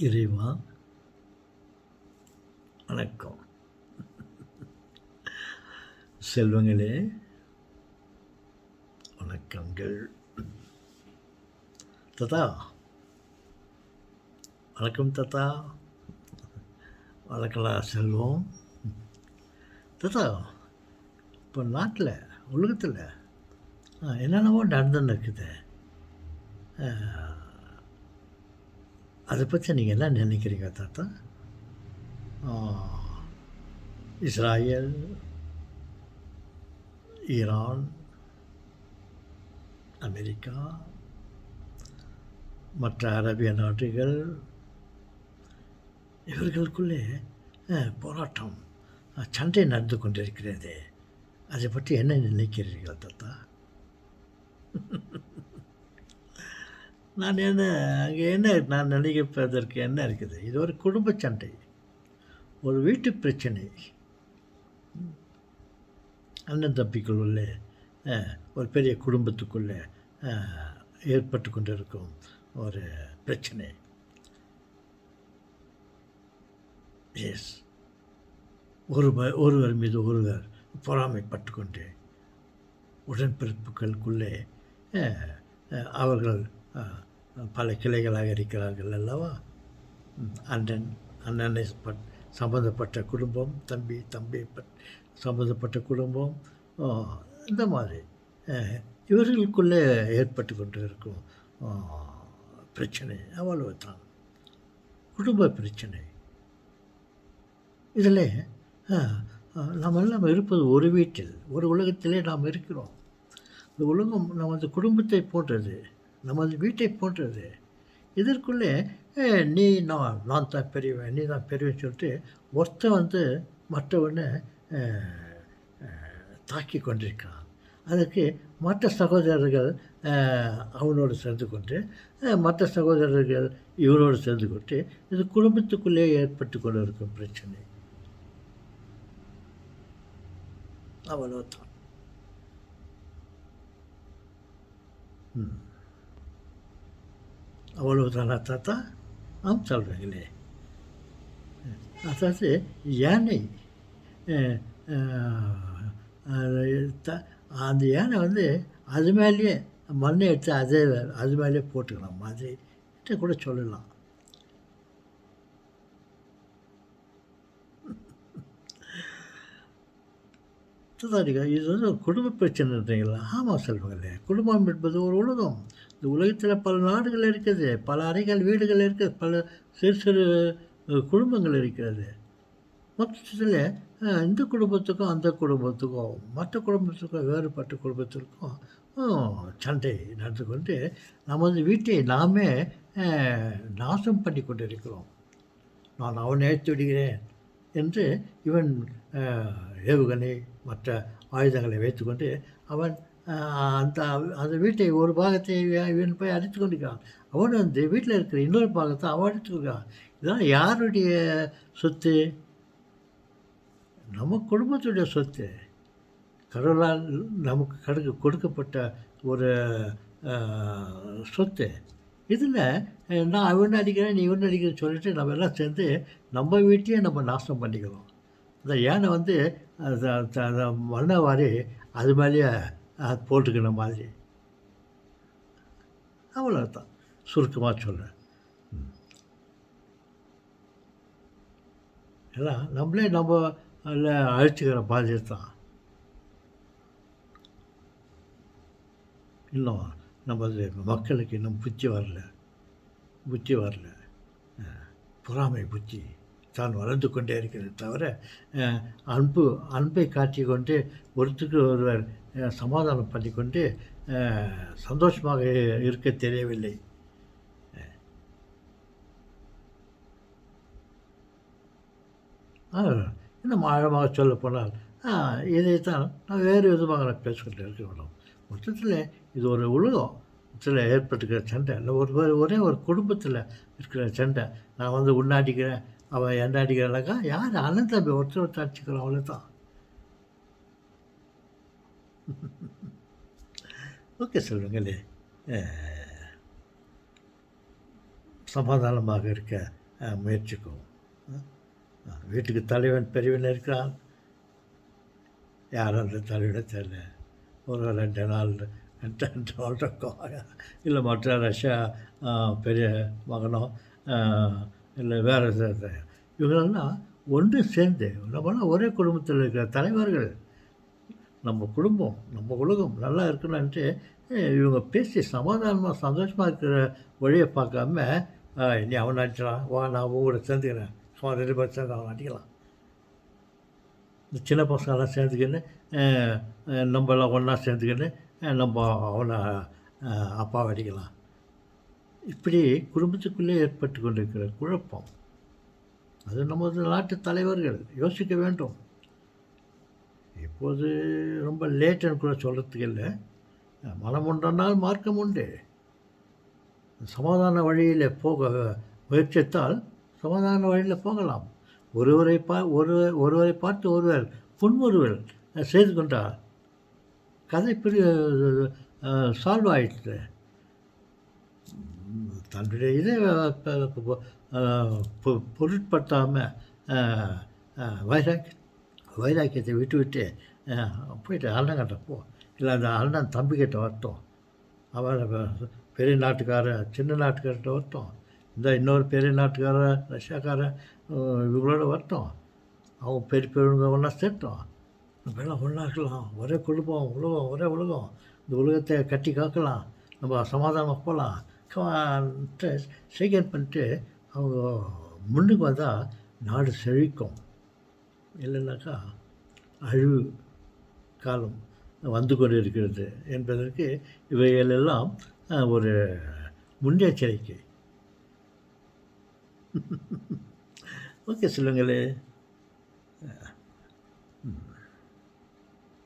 இறைவா வணக்கம். செல்வங்களே வணக்கங்கள். ததா வணக்கம் ததா. வணக்கலாம் செல்வம். ததா இப்போ நாட்டில் உலகத்தில் என்னென்னவோ நடந்துன்னு இருக்குது. அதை பற்றி நீங்கள் என்ன நினைக்கிறீங்க தாத்தா? இஸ்ராயல், ஈரான், அமெரிக்கா, மற்ற அரேபிய நாடுகள், இவர்களுக்குள்ளே போராட்டம், சண்டை நடந்து கொண்டிருக்கிறது. அதை பற்றி என்ன நினைக்கிறீர்கள் தாத்தா? நான் நினைப்பதற்கு என்ன இருக்குது? இது ஒரு குடும்ப சண்டை, ஒரு வீட்டு பிரச்சனை, அண்ணன் தம்பிக்குள்ளே ஒரு பெரிய குடும்பத்துக்குள்ளே ஏற்பட்டு கொண்டிருக்கும் ஒரு பிரச்சனை. எஸ், ஒருவர் மீது ஒருவர் பொறாமைப்பட்டு கொண்டு உடன்பிறப்புகளுக்குள்ளே அவர்கள் பல கிளைகளாக இருக்கிறார்கள் அல்லவா? அண்ணனை சம்மந்தப்பட்ட குடும்பம், தம்பி சம்மந்தப்பட்ட குடும்பம், இந்த மாதிரி இவர்களுக்குள்ளே ஏற்பட்டு கொண்டு இருக்கும் பிரச்சனை அவ்வளவு தான், குடும்ப பிரச்சனை. இதில் நாம் இருப்பது ஒரு வீட்டில், ஒரு உலகத்திலே நாம் இருக்கிறோம். இந்த உலகம் நமது குடும்பத்தை போன்றது, நமது வீட்டை போன்றது. இதற்குள்ளே நான் தான் பெரியவன், நீ தான் பெரியவன் சொல்லிட்டு ஒருத்தன் மற்றவனை தாக்கி கொண்டிருக்கான். அதுக்கு மற்ற சகோதரர்கள் அவனோடு சேர்ந்து கொண்டு, மற்ற சகோதரர்கள் இவனோடு சேர்ந்து கொண்டு, இது குடும்பத்துக்குள்ளே ஏற்பட்டு கொண்டு இருக்கும் பிரச்சனை. அவ்வளோதான். அவ்வளவுதானா தாத்தா? சொல்கிறீங்களே. அதாவது யானை, அந்த யானை அது மேலேயே மண்ணை எடுத்து அது மேலேயே போட்டுக்கலாம் மாதிரி கூட சொல்லலாம். இது ஒரு குடும்ப பிரச்சனைன்றீங்களா? ஆமாம் செல்வங்களே, குடும்பம் என்பது ஒரு உலகம். இந்த உலகத்தில் பல நாடுகள் இருக்குது, பல அறைகள் வீடுகள் இருக்குது, பல சிறு சிறு குடும்பங்கள் இருக்கிறது. மொத்தத்தில் இந்த குடும்பத்துக்கும் அந்த குடும்பத்துக்கும் மற்ற குடும்பத்துக்கும் வேறுபட்ட குடும்பத்திற்கும் சண்டை நடந்து கொண்டு நமது வீட்டை நாமே நாசம் பண்ணி கொண்டிருக்கிறோம். நான் அவனை ஏற்றி விடுகிறேன் என்று இவன் ஏவுகணை மற்ற ஆயுதங்களை வைத்துக்கொண்டு அவன் அந்த வீட்டை ஒரு பாகத்தை இவன் போய் அடித்து கொண்டிருக்கிறான். அவன் வீட்டில் இருக்கிற இன்னொரு பாகத்தை அவன் அடித்து கொண்டிருக்கான். இதெல்லாம் யாருடைய சொத்து? நம்ம குடும்பத்துடைய சொத்து. கடவுளால் நமக்கு கொடுக்கப்பட்ட ஒரு சொத்து. இதில் நான் அவன் அடிக்கிறேன், நீ இவன் அடிக்கிறேன்னு சொல்லிட்டு நம்ம எல்லாம் சேர்ந்து நம்ம வீட்டையே நம்ம நாசம் பண்ணிக்கிறோம். இந்த யானை அதை மண்ணை வாரி அது மேலேயே போட்டுக்கிற மாதிரி. அவ்வளோதான், சுருக்கமாக சொல்கிறேன். எல்லாம் நம்மளே நம்ம அழிச்சுக்கிற மாதிரி தான். இன்னும் நமது மக்களுக்கு இன்னும் புத்தி வரல. பொறாமை புத்தி தான் வளர்ந்து கொண்டே இருக்கிறது தவிர அன்பை காட்டி கொண்டு ஒருத்தருக்கு ஒருவர் சமாதானம் பண்ணி கொண்டு சந்தோஷமாக இருக்க தெரியவில்லை. இன்னும் ஆழமாக சொல்ல போனால் இதைத்தான் நான் வேறு விதமாக நான் பேசிக்கொண்டு இருக்கிறோம். மொத்தத்தில் இது ஒரு உலகத்தில் ஏற்பட்டுக்கிற சண்டை, ஒரே ஒரு குடும்பத்தில் இருக்கிற சண்டை. நான் உன்னாடிக்கிறேன், அவன் என்ன அடிக்கிறானாக்கா, யார் அண்ணன் தம்பி ஒருத்தர் அடிச்சுக்கிறோம், அவ்வளோதான். ஓகே செல்வங்களே, சமாதானமாக இருக்க முயற்சிக்கும். வீட்டுக்கு தலைவன் பெரியவன் இருக்கிறான். யாரும் அந்த தலைவனை தெரியல. ஒரு 2 நாள் 2 நாள் இருக்கும். இல்லை மற்ற ரஷ்யா பெரிய மகனோ இல்லை வேறு இவங்களெல்லாம் ஒன்று சேர்ந்து நம்மளாம் ஒரே குடும்பத்தில் இருக்கிற தலைவர்கள். நம்ம குடும்பம் நம்ம உலகம் நல்லா இருக்கணும்ன்ட்டு இவங்க பேசி சமாதானமாக சந்தோஷமாக இருக்கிற வழியை பார்க்காம நீ அவன் அடிச்சிடலாம், வா நான் உங்களோட சேர்ந்துக்கிறேன், சும்மா 2 பேர் சேர்ந்து அவன் அடிக்கலாம். இந்த சின்ன பசங்களாம் சேர்ந்துக்கின்னு நம்மளாம் ஒன்றா சேர்ந்துக்கின்னு நம்ம அவனை அப்பாவை அடிக்கலாம். இப்படி குடும்பத்துக்குள்ளே ஏற்பட்டு கொண்டிருக்கிற குழப்பம், அது நமது நாட்டு தலைவர்கள் யோசிக்க வேண்டும். இப்போது ரொம்ப லேட்டுன்னு கூட சொல்கிறதுக்கு இல்லை. மனம் உண்டனால் மார்க்கம் உண்டு. சமாதான வழியில் போக முயற்சித்தால் சமாதான வழியில் போகலாம். ஒருவரை பார்த்து ஒருவர் புன்முறுவல் செய்து கொண்டால் கதை பெரிய சால்வ் ஆயிடுச்சு. தன்னுடைய இதை பொருட்படுத்தாமல் வைராக்கியத்தை விட்டு போயிட்டு அண்ணங்கிட்ட போ, இல்லை அந்த அண்ணன் தம்பிக்கிட்ட வரட்டும், அவன் பெரிய நாட்டுக்காரன் சின்ன நாட்டுக்கார்கிட்ட வரட்டும், இந்த இன்னொரு பெரிய நாட்டுக்காரன் ரஷ்யாக்காரன் இவங்களோட வரட்டும், அவங்க பெரிய பெரியவங்க ஒன்றா சேர்த்தோம், நம்ம எல்லாம் ஒன்றா இருக்கலாம், ஒரே குடும்பம், உலகம் ஒரே உலகம், இந்த உலகத்தை கட்டி காக்கலாம், நம்ம சமாதானமாக போகலாம் சேகர் பண்ணிட்டு அவங்க முன்னுக்கு வந்தால் நாடு செழிக்கும். இல்லைன்னாக்கா அழிவு காலம் வந்து கொண்டு இருக்கிறது என்பதற்கு இவைகளெல்லாம் ஒரு முன்னெச்சரிக்கை. ஓகே சொல்லுங்களே.